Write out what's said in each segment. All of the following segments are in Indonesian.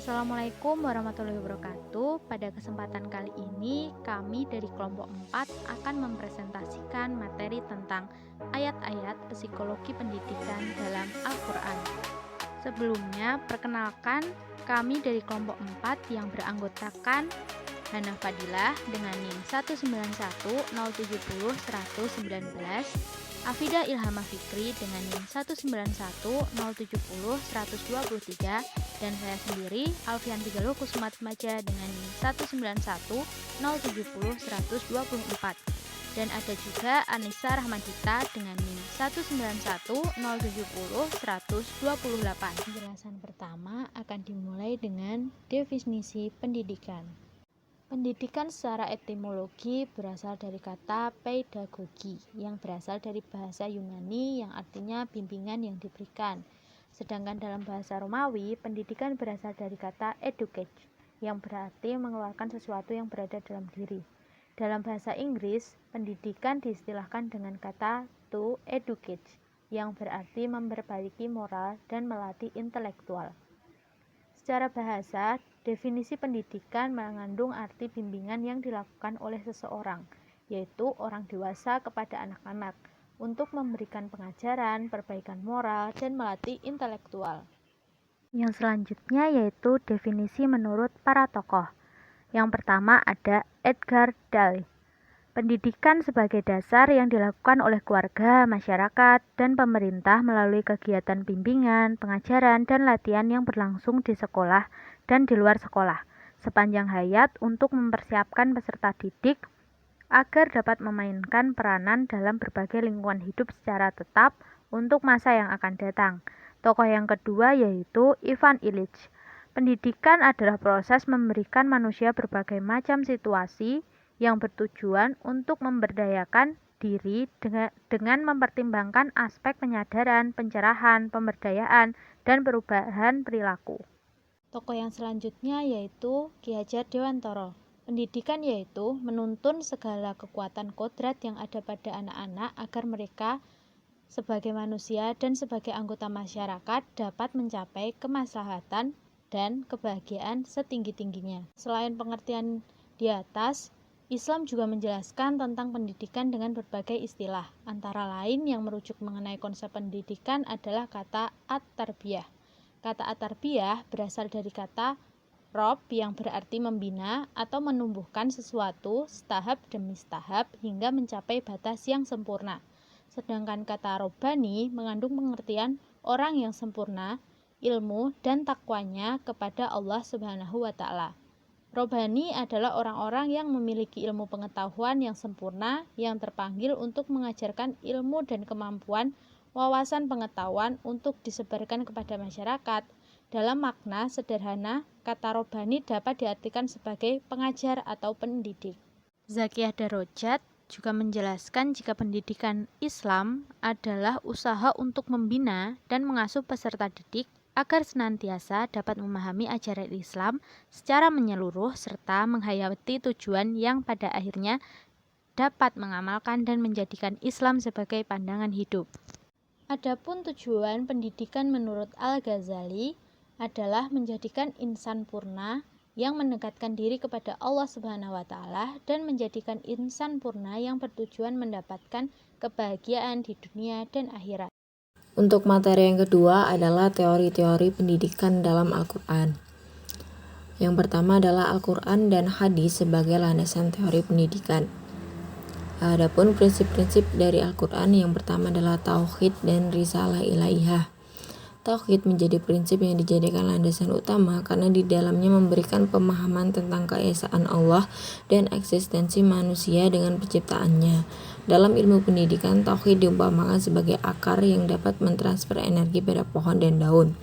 Assalamualaikum warahmatullahi wabarakatuh. Pada kesempatan kali ini, kami dari kelompok 4 akan mempresentasikan materi tentang ayat-ayat psikologi pendidikan dalam Al-Quran. Sebelumnya, perkenalkan kami dari kelompok 4 yang beranggotakan Hana Fadilah dengan NIM 191070119, Afida Ilhama Fikri dengan NIM 191070123, dan saya sendiri Alfianti Galuh Kusumatmaja dengan NIM 191070124, dan ada juga Anissa Rahmadita dengan NIM 191070128. Penjelasan pertama akan dimulai dengan definisi pendidikan. Pendidikan secara etimologi berasal dari kata pedagogi yang berasal dari bahasa Yunani yang artinya bimbingan yang diberikan. Sedangkan dalam bahasa Romawi, pendidikan berasal dari kata educate yang berarti mengeluarkan sesuatu yang berada dalam diri. Dalam bahasa Inggris, pendidikan diistilahkan dengan kata to educate yang berarti memperbaiki moral dan melatih intelektual. Secara bahasa, definisi pendidikan mengandung arti bimbingan yang dilakukan oleh seseorang, yaitu orang dewasa kepada anak-anak, untuk memberikan pengajaran, perbaikan moral, dan melatih intelektual. Yang selanjutnya yaitu definisi menurut para tokoh. Yang pertama ada Edgar Dale. Pendidikan sebagai dasar yang dilakukan oleh keluarga, masyarakat, dan pemerintah melalui kegiatan bimbingan, pengajaran, dan latihan yang berlangsung di sekolah dan di luar sekolah sepanjang hayat untuk mempersiapkan peserta didik agar dapat memainkan peranan dalam berbagai lingkungan hidup secara tetap untuk masa yang akan datang. Tokoh yang kedua yaitu Ivan Illich. Pendidikan adalah proses memberikan manusia berbagai macam situasi yang bertujuan untuk memberdayakan diri dengan mempertimbangkan aspek penyadaran, pencerahan, pemberdayaan, dan perubahan perilaku. Tokoh yang selanjutnya yaitu Ki Hajar Dewantara. Pendidikan yaitu menuntun segala kekuatan kodrat yang ada pada anak-anak agar mereka sebagai manusia dan sebagai anggota masyarakat dapat mencapai kemaslahatan dan kebahagiaan setinggi-tingginya. Selain pengertian di atas, Islam juga menjelaskan tentang pendidikan dengan berbagai istilah. Antara lain yang merujuk mengenai konsep pendidikan adalah kata at-tarbiyah. Kata at-tarbiyah berasal dari kata rob yang berarti membina atau menumbuhkan sesuatu setahap demi setahap hingga mencapai batas yang sempurna. Sedangkan kata robani mengandung pengertian orang yang sempurna, ilmu dan takwanya kepada Allah Subhanahu wa Ta'ala. Robani adalah orang-orang yang memiliki ilmu pengetahuan yang sempurna yang terpanggil untuk mengajarkan ilmu dan kemampuan wawasan pengetahuan untuk disebarkan kepada masyarakat. Dalam makna sederhana, kata robani dapat diartikan sebagai pengajar atau pendidik. Zakiyah Darajat juga menjelaskan jika pendidikan Islam adalah usaha untuk membina dan mengasuh peserta didik agar senantiasa dapat memahami ajaran Islam secara menyeluruh serta menghayati tujuan yang pada akhirnya dapat mengamalkan dan menjadikan Islam sebagai pandangan hidup. Adapun tujuan pendidikan menurut Al-Ghazali adalah menjadikan insan purna yang mendekatkan diri kepada Allah Subhanahu wa Ta'ala dan menjadikan insan purna yang bertujuan mendapatkan kebahagiaan di dunia dan akhirat. Untuk materi yang kedua adalah teori-teori pendidikan dalam Al-Quran. Yang pertama adalah Al-Quran dan hadis sebagai landasan teori pendidikan. Adapun prinsip-prinsip dari Al-Quran yang pertama adalah tauhid dan risalah ilaihah. Tauhid menjadi prinsip yang dijadikan landasan utama karena di dalamnya memberikan pemahaman tentang keesaan Allah dan eksistensi manusia dengan penciptaannya. Dalam ilmu pendidikan, tauhid diumpamakan sebagai akar yang dapat mentransfer energi pada pohon dan daun.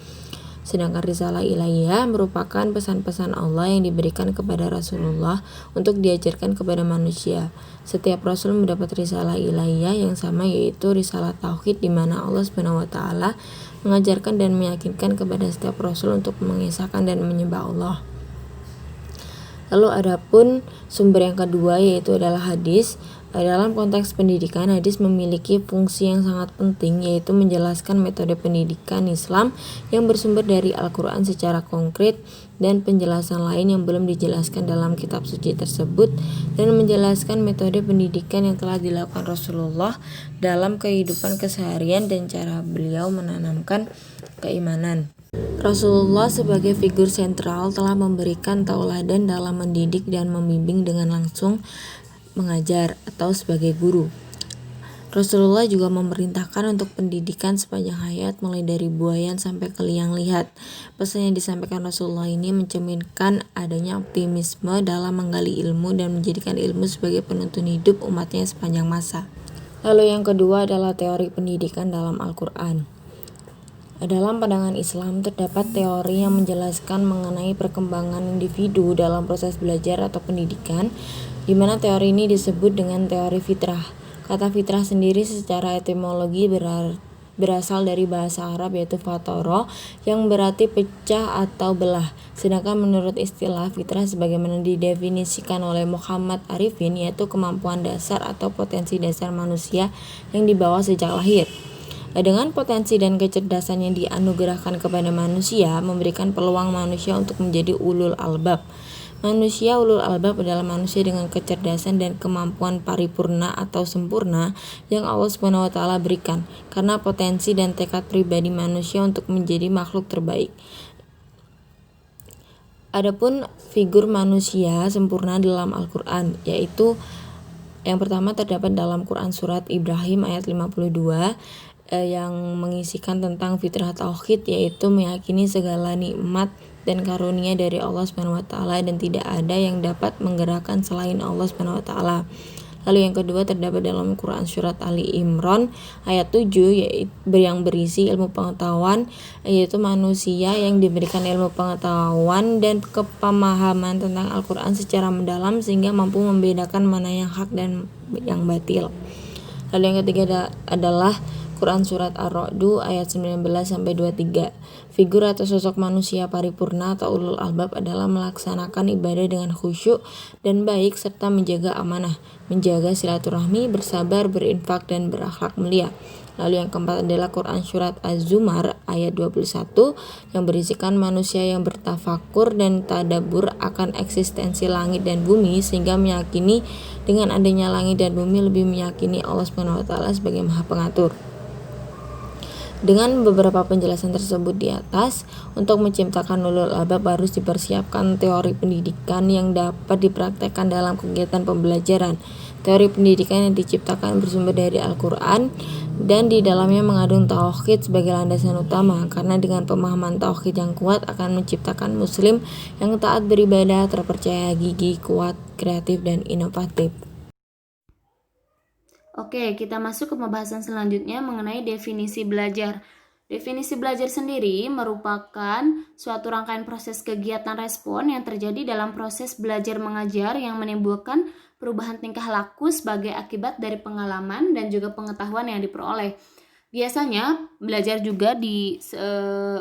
Sedangkan risalah ilaihah merupakan pesan-pesan Allah yang diberikan kepada Rasulullah untuk diajarkan kepada manusia. Setiap Rasul mendapat risalah ilaihah yang sama yaitu risalah tauhid di mana Allah SWT mengajarkan dan meyakinkan kepada setiap Rasul untuk mengesahkan dan menyembah Allah. Lalu adapun sumber yang kedua yaitu adalah hadis. Dalam konteks pendidikan, hadis memiliki fungsi yang sangat penting, yaitu menjelaskan metode pendidikan Islam yang bersumber dari Al-Quran secara konkret dan penjelasan lain yang belum dijelaskan dalam kitab suci tersebut, dan menjelaskan metode pendidikan yang telah dilakukan Rasulullah dalam kehidupan keseharian dan cara beliau menanamkan keimanan. Rasulullah sebagai figur sentral telah memberikan tauladan dalam mendidik dan membimbing dengan langsung mengajar atau sebagai guru. Rasulullah juga memerintahkan untuk pendidikan sepanjang hayat, mulai dari buayan sampai ke liang lihat. Pesan yang disampaikan Rasulullah ini mencerminkan adanya optimisme dalam menggali ilmu dan menjadikan ilmu sebagai penuntun hidup umatnya sepanjang masa. Lalu yang kedua adalah teori pendidikan dalam Al-Quran. Dalam pandangan Islam, terdapat teori yang menjelaskan mengenai perkembangan individu dalam proses belajar atau pendidikan, di mana teori ini disebut dengan teori fitrah. Kata fitrah sendiri secara etimologi berasal dari bahasa Arab, yaitu fatoro, yang berarti pecah atau belah. Sedangkan menurut istilah fitrah sebagaimana didefinisikan oleh Muhammad Arifin, yaitu kemampuan dasar atau potensi dasar manusia yang dibawa sejak lahir. Dengan potensi dan kecerdasan yang dianugerahkan kepada manusia, memberikan peluang manusia untuk menjadi ulul albab. Manusia ulul albab adalah manusia dengan kecerdasan dan kemampuan paripurna atau sempurna yang Allah SWT berikan, karena potensi dan tekad pribadi manusia untuk menjadi makhluk terbaik. Adapun figur manusia sempurna dalam Al-Quran, yaitu yang pertama terdapat dalam Quran surat Ibrahim ayat 52, yang mengisikan tentang fitrah tauhid, yaitu meyakini segala nikmat dan karunia dari Allah SWT dan tidak ada yang dapat menggerakkan selain Allah SWT. Lalu yang kedua terdapat dalam Quran surat Ali Imran ayat 7, yaitu yang berisi ilmu pengetahuan, yaitu manusia yang diberikan ilmu pengetahuan dan kepemahaman tentang Al-Quran secara mendalam sehingga mampu membedakan mana yang hak dan yang batil. Lalu yang ketiga adalah Quran surat Ar-Ra'd ayat 19-23. Figur atau sosok manusia paripurna atau ulul albab adalah melaksanakan ibadah dengan khusyuk dan baik serta menjaga amanah, menjaga silaturahmi, bersabar, berinfak dan berakhlak mulia. Lalu yang keempat adalah Quran surat Az-Zumar ayat 21 yang berisikan manusia yang bertafakur dan tadabbur akan eksistensi langit dan bumi sehingga meyakini dengan adanya langit dan bumi lebih meyakini Allah SWT sebagai Maha Pengatur. Dengan beberapa penjelasan tersebut di atas, untuk menciptakan ulul albab harus dipersiapkan teori pendidikan yang dapat dipraktekkan dalam kegiatan pembelajaran. Teori pendidikan yang diciptakan bersumber dari Al-Quran dan di dalamnya mengandung tauhid sebagai landasan utama, karena dengan pemahaman tauhid yang kuat akan menciptakan muslim yang taat beribadah, terpercaya, gigih, kuat, kreatif, dan inovatif. Oke, kita masuk ke pembahasan selanjutnya mengenai definisi belajar. Definisi belajar sendiri merupakan suatu rangkaian proses kegiatan respon yang terjadi dalam proses belajar mengajar yang menimbulkan perubahan tingkah laku sebagai akibat dari pengalaman dan juga pengetahuan yang diperoleh. Biasanya belajar juga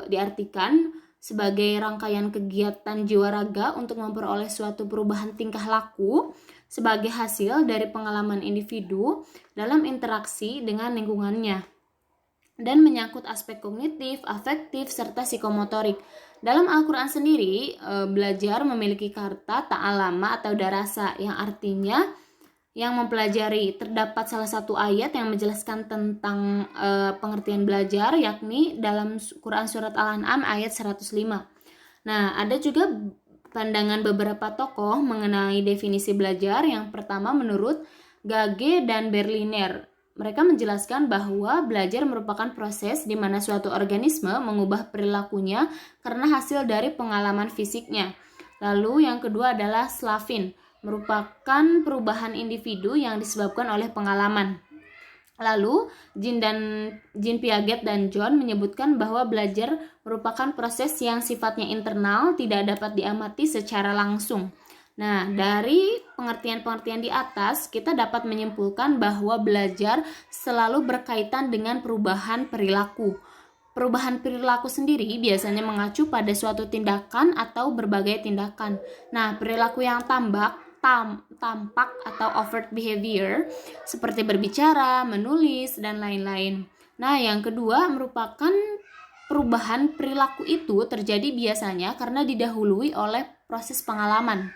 diartikan sebagai rangkaian kegiatan jiwa raga untuk memperoleh suatu perubahan tingkah laku sebagai hasil dari pengalaman individu dalam interaksi dengan lingkungannya dan menyangkut aspek kognitif, afektif, serta psikomotorik. Dalam Al-Quran sendiri, belajar memiliki kata ta'alama atau darasa yang artinya yang mempelajari. Terdapat salah satu ayat yang menjelaskan tentang pengertian belajar, yakni dalam Quran surat Al-An'am ayat 105. Nah, ada juga pandangan beberapa tokoh mengenai definisi belajar. Yang pertama menurut Gage dan Berliner. Mereka menjelaskan bahwa belajar merupakan proses di mana suatu organisme mengubah perilakunya karena hasil dari pengalaman fisiknya. Lalu yang kedua adalah Slavin, merupakan perubahan individu yang disebabkan oleh pengalaman. Lalu, Jean Piaget dan John menyebutkan bahwa belajar merupakan proses yang sifatnya internal, tidak dapat diamati secara langsung. Nah, dari pengertian-pengertian di atas, kita dapat menyimpulkan bahwa belajar selalu berkaitan dengan perubahan perilaku. Perubahan perilaku sendiri biasanya mengacu pada suatu tindakan atau berbagai tindakan. Nah, perilaku yang tambah tampak atau overt behavior seperti berbicara, menulis, dan lain-lain. Nah, yang kedua merupakan perubahan perilaku itu terjadi biasanya karena didahului oleh proses pengalaman.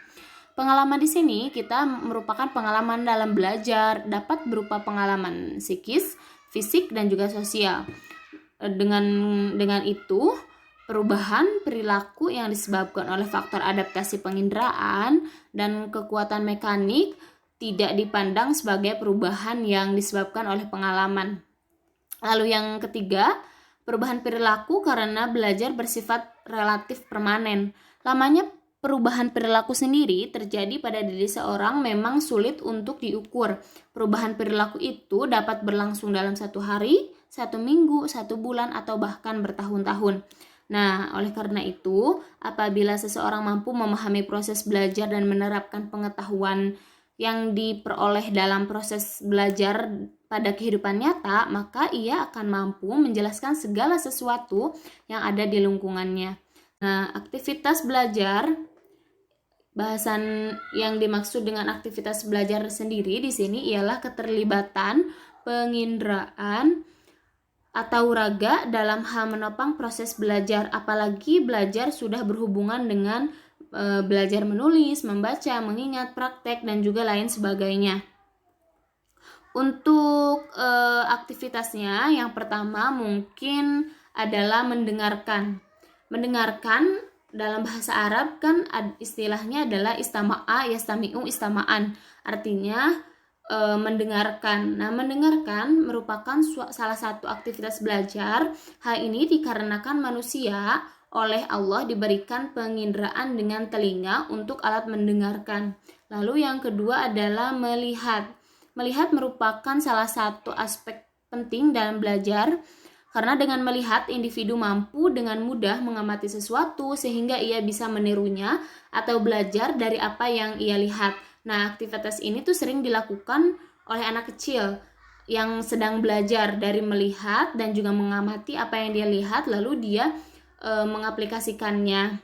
Pengalaman di sini kita merupakan pengalaman dalam belajar, dapat berupa pengalaman psikis, fisik, dan juga sosial. Dengan itu, perubahan perilaku yang disebabkan oleh faktor adaptasi penginderaan dan kekuatan mekanik tidak dipandang sebagai perubahan yang disebabkan oleh pengalaman. Lalu yang ketiga, perubahan perilaku karena belajar bersifat relatif permanen. Lamanya perubahan perilaku sendiri terjadi pada diri seorang memang sulit untuk diukur. Perubahan perilaku itu dapat berlangsung dalam 1 hari, 1 minggu, 1 bulan, atau bahkan bertahun-tahun. Nah, oleh karena itu, apabila seseorang mampu memahami proses belajar dan menerapkan pengetahuan yang diperoleh dalam proses belajar pada kehidupan nyata, maka ia akan mampu menjelaskan segala sesuatu yang ada di lingkungannya. Nah, aktivitas belajar, bahasan yang dimaksud dengan aktivitas belajar sendiri di sini ialah keterlibatan penginderaan atau raga dalam hal menopang proses belajar, apalagi belajar sudah berhubungan dengan belajar menulis, membaca, mengingat, praktek, dan juga lain sebagainya. Untuk aktivitasnya, yang pertama mungkin adalah mendengarkan. Mendengarkan dalam bahasa Arab kan istilahnya adalah istama'a, yastami'u, istama'an. Artinya mendengarkan. Nah, mendengarkan merupakan salah satu aktivitas belajar. Hal ini dikarenakan manusia oleh Allah diberikan penginderaan dengan telinga untuk alat mendengarkan. Lalu yang kedua adalah melihat. Melihat merupakan salah satu aspek penting dalam belajar, karena dengan melihat individu mampu dengan mudah mengamati sesuatu sehingga ia bisa menirunya atau belajar dari apa yang ia lihat. Nah, aktivitas ini tuh sering dilakukan oleh anak kecil yang sedang belajar dari melihat dan juga mengamati apa yang dia lihat, lalu dia mengaplikasikannya.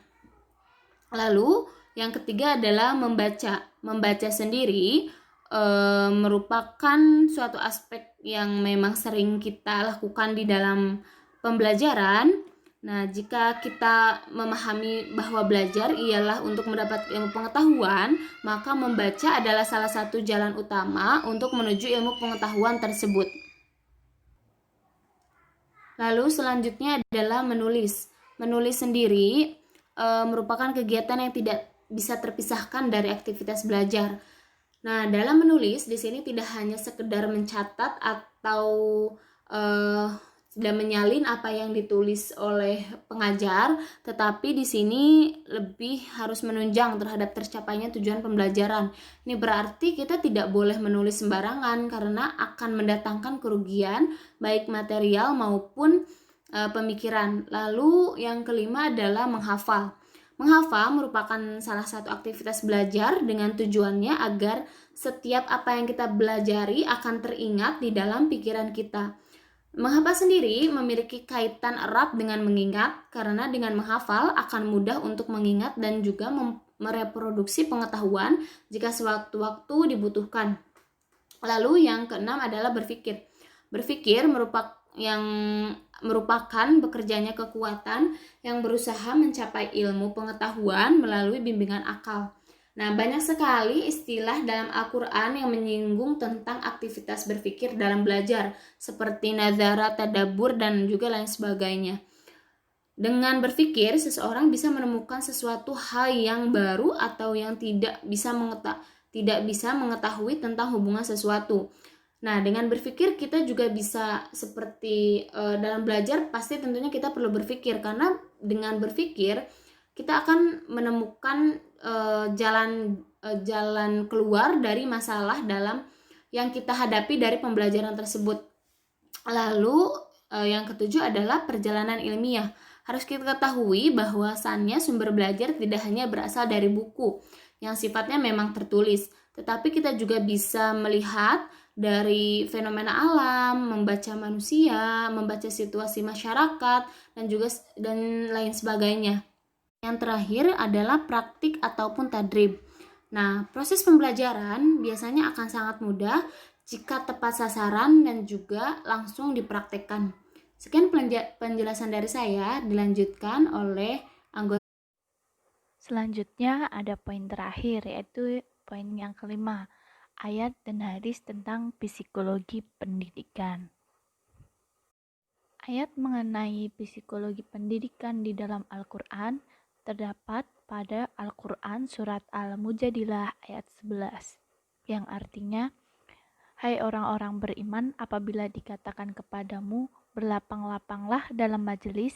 Lalu yang ketiga adalah membaca. Membaca sendiri merupakan suatu aspek yang memang sering kita lakukan di dalam pembelajaran. Nah, jika kita memahami bahwa belajar ialah untuk mendapat ilmu pengetahuan, maka membaca adalah salah satu jalan utama untuk menuju ilmu pengetahuan tersebut. Lalu selanjutnya adalah menulis. Menulis sendiri merupakan kegiatan yang tidak bisa terpisahkan dari aktivitas belajar. Nah, dalam menulis di sini tidak hanya sekedar mencatat atau tidak menyalin apa yang ditulis oleh pengajar, tetapi di sini lebih harus menunjang terhadap tercapainya tujuan pembelajaran. Ini berarti kita tidak boleh menulis sembarangan karena akan mendatangkan kerugian baik material maupun pemikiran. Lalu yang kelima adalah menghafal. Menghafal merupakan salah satu aktivitas belajar dengan tujuannya agar setiap apa yang kita belajari akan teringat di dalam pikiran kita. Menghafal sendiri memiliki kaitan erat dengan mengingat, karena dengan menghafal akan mudah untuk mengingat dan juga mereproduksi pengetahuan jika sewaktu-waktu dibutuhkan. Lalu yang keenam adalah berpikir. Berpikir merupakan bekerjanya kekuatan yang berusaha mencapai ilmu pengetahuan melalui bimbingan akal. Nah, banyak sekali istilah dalam Al-Quran yang menyinggung tentang aktivitas berpikir dalam belajar, seperti nazara, tadabbur, dan juga lain sebagainya. Dengan berpikir, seseorang bisa menemukan sesuatu hal yang baru atau yang tidak bisa mengetahui tentang hubungan sesuatu. Nah, dengan berpikir kita juga bisa seperti dalam belajar pasti tentunya kita perlu berpikir, karena dengan berpikir kita akan menemukan jalan keluar dari masalah dalam yang kita hadapi dari pembelajaran tersebut. Lalu yang ketujuh adalah perjalanan ilmiah. Harus kita ketahui bahwasannya sumber belajar tidak hanya berasal dari buku yang sifatnya memang tertulis, tetapi kita juga bisa melihat dari fenomena alam, membaca manusia, membaca situasi masyarakat, dan lain sebagainya. Yang terakhir adalah praktik ataupun tadrib. Nah, proses pembelajaran biasanya akan sangat mudah jika tepat sasaran dan juga langsung dipraktekkan. Sekian penjelasan dari saya, dilanjutkan oleh anggota. Selanjutnya ada poin terakhir, yaitu poin yang kelima, ayat dan hadis tentang psikologi pendidikan. Ayat mengenai psikologi pendidikan di dalam Al-Quran terdapat pada Al-Quran surat Al-Mujadilah ayat 11, yang artinya, hai orang-orang beriman, apabila dikatakan kepadamu, berlapang-lapanglah dalam majelis,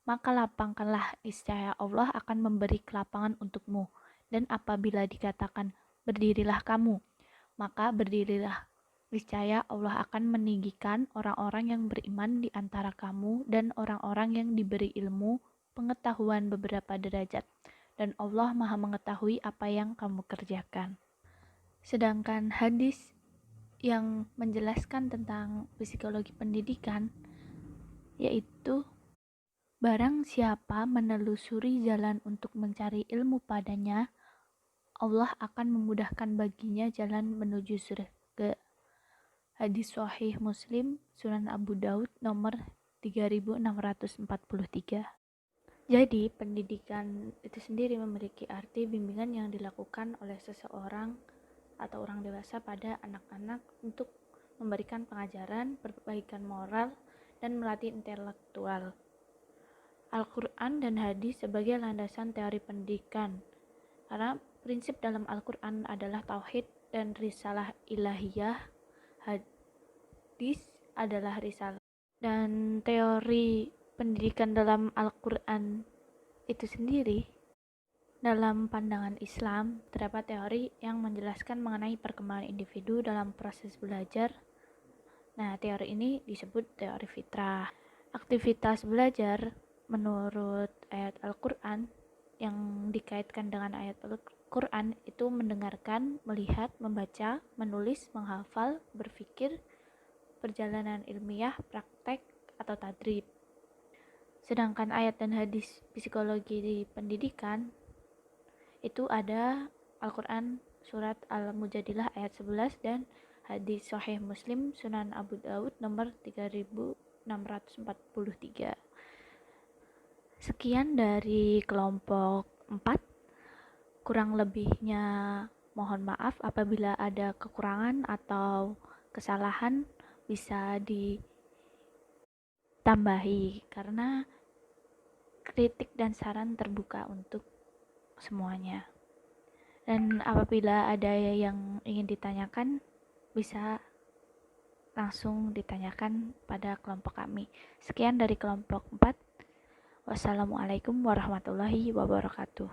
maka lapangkanlah, niscaya Allah akan memberi kelapangan untukmu. Dan apabila dikatakan, berdirilah kamu, maka berdirilah, niscaya Allah akan meninggikan orang-orang yang beriman di antara kamu dan orang-orang yang diberi ilmu pengetahuan beberapa derajat. Dan Allah Maha mengetahui apa yang kamu kerjakan. Sedangkan hadis yang menjelaskan tentang psikologi pendidikan, yaitu barang siapa menelusuri jalan untuk mencari ilmu padanya, Allah akan memudahkan baginya jalan menuju surga. Hadis Sahih Muslim, Sunan Abu Daud nomor 3643. Jadi, pendidikan itu sendiri memiliki arti bimbingan yang dilakukan oleh seseorang atau orang dewasa pada anak-anak untuk memberikan pengajaran, perbaikan moral, dan melatih intelektual. Al-Quran dan hadis sebagai landasan teori pendidikan. Karena prinsip dalam Al-Quran adalah tauhid dan risalah ilahiyah, hadis adalah risalah. Dan teori pendidikan dalam Al-Quran itu sendiri, dalam pandangan Islam, terdapat teori yang menjelaskan mengenai perkembangan individu dalam proses belajar. Nah, teori ini disebut teori fitrah. Aktivitas belajar menurut ayat Al-Quran yang dikaitkan dengan ayat Al-Quran itu mendengarkan, melihat, membaca, menulis, menghafal, berpikir, perjalanan ilmiah, praktek, atau tadrib. Sedangkan ayat dan hadis psikologi di pendidikan itu ada Al-Quran surat Al-Mujadilah ayat 11 dan hadis Sahih Muslim Sunan Abu Daud nomor 3643. Sekian dari kelompok 4. Kurang lebihnya mohon maaf apabila ada kekurangan atau kesalahan bisa ditambahi, karena kritik dan saran terbuka untuk semuanya. Dan apabila ada yang ingin ditanyakan, bisa langsung ditanyakan pada kelompok kami. Sekian dari kelompok 4. Wassalamualaikum warahmatullahi wabarakatuh.